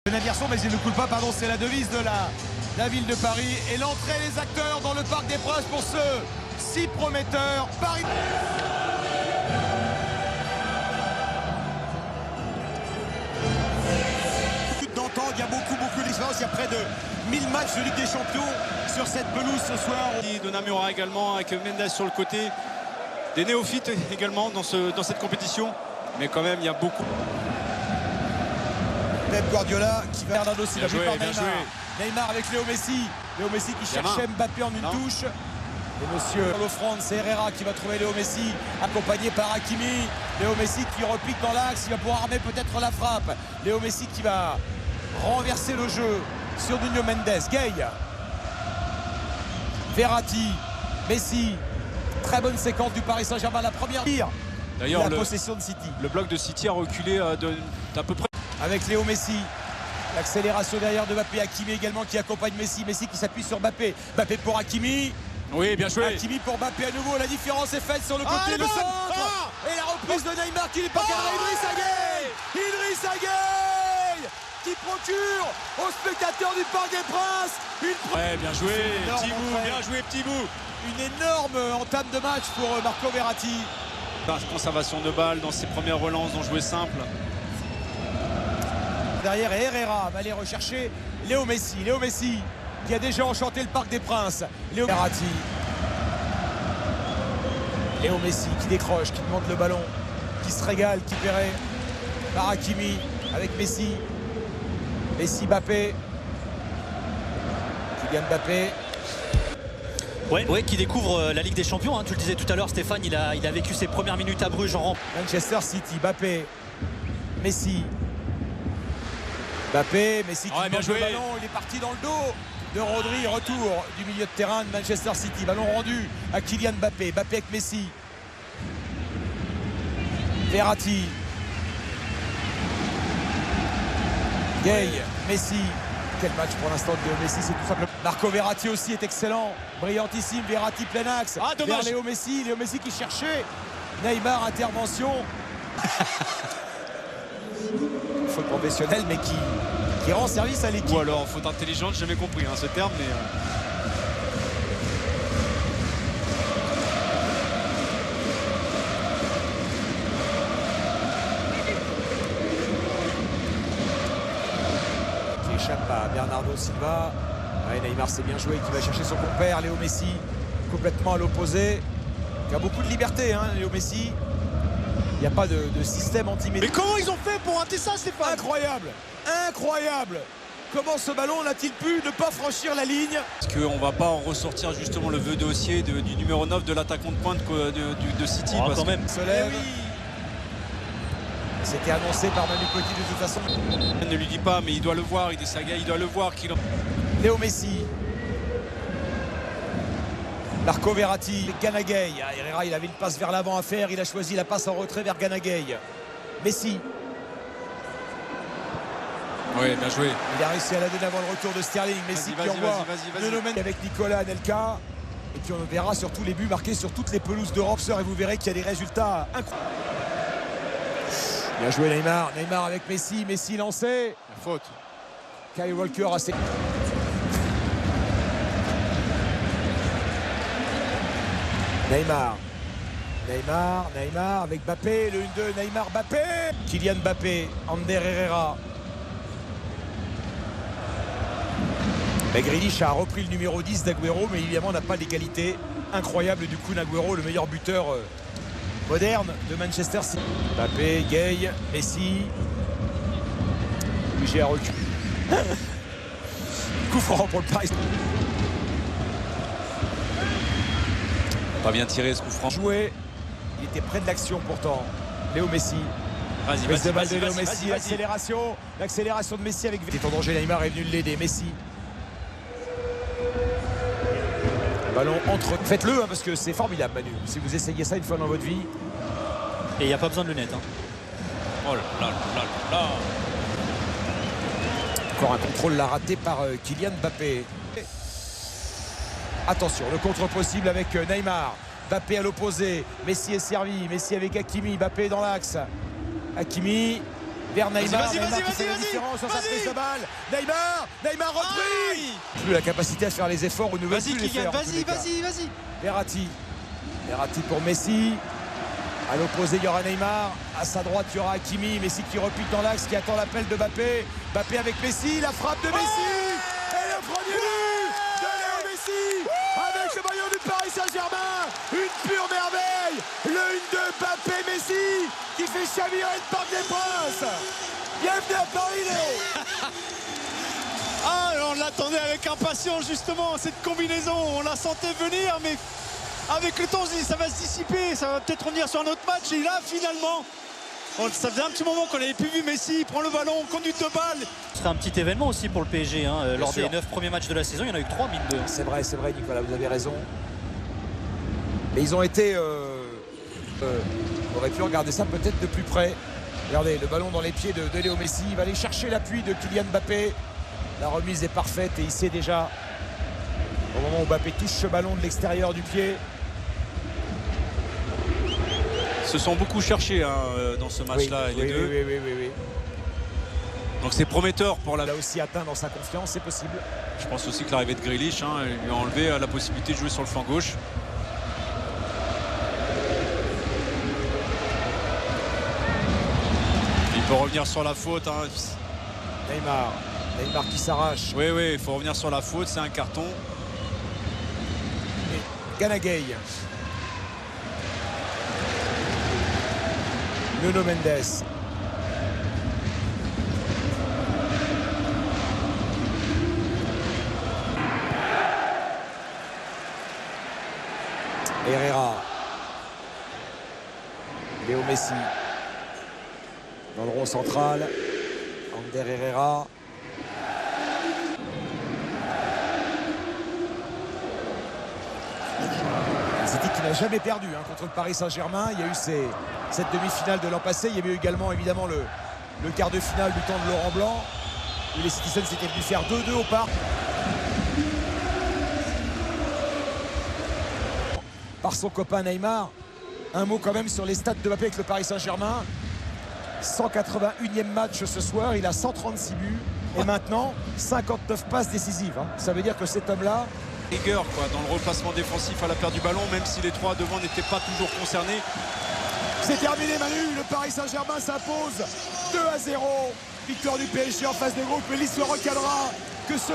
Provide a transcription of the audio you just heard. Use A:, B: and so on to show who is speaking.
A: Le navire mais il ne coule pas, pardon, c'est la devise de la ville de Paris. Et l'entrée des acteurs dans le Parc des Princes pour ce si prometteur Paris. D'entendre, il y a beaucoup d'expérience, il y a près de 1000 matchs de Ligue des Champions sur cette pelouse ce soir.
B: De Namura également, avec Mendes sur le côté. Des néophytes également dans cette compétition. Mais quand même, il y a beaucoup.
A: Pep Guardiola qui va Bernardo Silva
B: bien joué,
A: par
B: bien
A: Neymar.
B: joué.
A: Neymar avec Léo Messi. Léo Messi qui cherchait Mbappé en une touche. Et monsieur l'offrande, c'est Herrera qui va trouver Léo Messi, accompagné par Hakimi. Léo Messi qui repique dans l'axe, il va pouvoir armer peut-être la frappe. Léo Messi qui va renverser le jeu sur Nuno Mendes. Gay, Verratti, Messi. Très bonne séquence du Paris Saint-Germain, la première tire.
B: D'ailleurs,
A: la possession de City.
B: Le bloc de City a reculé d'à peu près.
A: Avec Léo Messi. L'accélération derrière de Mbappé. Hakimi également qui accompagne Messi. Messi qui s'appuie sur Mbappé. Mbappé pour Hakimi.
B: Oui, bien joué.
A: Hakimi pour Mbappé à nouveau. La différence est faite sur le côté. Le centre. Et la reprise de Neymar qui n'est pas cadré. Idrissa Gueye qui procure aux spectateurs du Parc des Princes
B: Bien joué, petit bout. Bien joué, petit bout.
A: Une énorme entame de match pour Marco Verratti.
B: Conservation de balle dans ses premières relances, dans jouer simple.
A: Derrière, et Herrera va aller rechercher Léo Messi. Léo Messi qui a déjà enchanté le Parc des Princes. Léo Verratti. Léo Messi qui décroche, qui demande le ballon, qui se régale, qui paierait par Hakimi avec Messi. Messi, Mbappé. Kylian Mbappé.
C: Ouais, qui découvre la Ligue des Champions, hein. Tu le disais tout à l'heure, Stéphane, il a vécu ses premières minutes à Bruges en rang.
A: Manchester City, Mbappé, Messi. Mbappé, Messi qui demande le ballon, il est parti dans le dos de Rodri, retour du milieu de terrain de Manchester City. Ballon rendu à Kylian Mbappé, Mbappé avec Messi. Verratti. Gay, Messi. Quel match pour l'instant de Messi, c'est tout simple. Marco Verratti aussi est excellent, brillantissime. Verratti plein axe, vers Léo Messi qui cherchait Neymar, intervention. Faute professionnelle mais qui rend service à l'équipe.
B: Ou alors faute intelligente, j'ai jamais compris ce terme, mais
A: échappe à Bernardo Silva. Neymar, c'est bien joué, qui va chercher son compère Léo Messi, complètement à l'opposé, qui a beaucoup de liberté, Léo Messi. Il n'y a pas de système anti-médias.
B: Mais comment ils ont fait pour rater ça, Stéphane?
A: Incroyable. Comment ce ballon n'a-t-il pu ne pas franchir la ligne?
B: Est-ce qu'on ne va pas en ressortir justement le vœu dossier du numéro 9 de l'attaquant de pointe de City
C: quand même.
A: Se lève. C'était annoncé par Manu Petit de toute façon.
B: Ne lui dit pas, mais il doit le voir, Idrissa Gueye, il doit le voir.
A: Léo Messi. Marco Verratti, Gana Gueye. Herrera, il avait une passe vers l'avant à faire, il a choisi la passe en retrait vers Gana Gueye. Messi.
B: Oui, bien joué.
A: Il a réussi à la donner avant le retour de Sterling. Messi qui envoie Nuno Mendes avec Nicolas Anelka. Et puis on verra surtout les buts marqués sur toutes les pelouses d'Europe, et vous verrez qu'il y a des résultats incroyables. Bien joué Neymar. Neymar avec Messi. Messi lancé.
B: La faute.
A: Kyle Walker assez. Neymar avec Mbappé. Le 1-2. Neymar, Mbappé. Kylian Mbappé. Ander Herrera. Grealish a repris le numéro 10 d'Aguero, mais évidemment n'a pas l'égalité incroyable du coup d'Aguero, le meilleur buteur moderne de Manchester City. Mbappé, Gay, Messi. Obligé à reculer. Coup franc pour le Paris.
B: Pas bien tiré ce coup franc.
A: Joué. Il était près de l'action pourtant. Léo Messi.
B: Vas-y.
A: L'accélération de Messi avec. Il est en danger, Neymar est venu l'aider. Messi. Ballon entre. Faites-le parce que c'est formidable, Manu. Si vous essayez ça une fois dans votre vie.
C: Et il n'y a pas besoin de lunettes.
B: Oh là là.
A: Encore un contrôle là raté par Kylian Mbappé. Attention, le contre possible avec Neymar. Mbappé à l'opposé. Messi est servi. Messi avec Hakimi. Mbappé dans l'axe. Hakimi. vers Neymar.
B: Vas-y,
A: Neymar qui fait la différence sur sa prise de balle. Neymar repris. Plus la capacité à faire les efforts ou ne veut plus les faire.
B: Vas-y.
A: Verratti pour Messi. À l'opposé, il y aura Neymar. À sa droite, il y aura Hakimi. Messi qui repique dans l'axe, qui attend l'appel de Mbappé. Mbappé avec Messi. La frappe de Messi. Et le premier but de Léo Messi. Avec le maillot du Paris Saint-Germain. Une pure merveille. Le 1-2 Mbappé-Messi qui fait chavirer le Parc des Princes. Bienvenue à Paris, Léo.
B: Ah, on l'attendait avec impatience justement, cette combinaison. On la sentait venir, mais avec le temps, on se dit ça va se dissiper, ça va peut-être revenir sur un autre match. Et là, finalement, ça faisait un petit moment qu'on n'avait plus vu Messi prendre le ballon, conduite de balle.
C: Ce serait un petit événement aussi pour le PSG. Lors des 9 premiers matchs de la saison, il y en a eu que 3, mine de.
A: C'est vrai, Nicolas, vous avez raison. Et ils ont été... on aurait pu regarder ça peut-être de plus près. Regardez, le ballon dans les pieds de Léo Messi. Il va aller chercher l'appui de Kylian Mbappé. La remise est parfaite et il sait déjà, au moment où Mbappé touche ce ballon de l'extérieur du pied.
B: Ils se sont beaucoup cherchés dans ce match-là, les deux.
A: Oui.
B: Donc c'est prometteur pour la...
A: Il a aussi atteint dans sa confiance, c'est possible.
B: Je pense aussi que l'arrivée de Grealish lui a enlevé la possibilité de jouer sur le flanc gauche. Il peut revenir sur la faute.
A: Neymar qui s'arrache.
B: Oui, il faut revenir sur la faute, c'est un carton.
A: Et Gana Gueye. Nuno Mendes. Herrera. Léo Messi. Dans le rond central. Ander Herrera. City qui n'a jamais perdu contre le Paris Saint-Germain. Il y a eu cette demi-finale de l'an passé. Il y avait eu également évidemment le quart de finale du temps de Laurent Blanc où les Citizens étaient venus faire 2-2 au parc. Par son copain Neymar. Un mot quand même sur les stats de Mbappé avec le Paris Saint-Germain. 181e match ce soir. Il a 136 buts. Et maintenant 59 passes décisives. Ça veut dire que cet homme-là,
B: rigueur dans le replacement défensif à la perte du ballon, même si les trois devant n'étaient pas toujours concernés.
A: C'est terminé, Manu. Le Paris Saint-Germain s'impose 2-0. Victoire du PSG en phase des groupes. Mais l'histoire recadra que ce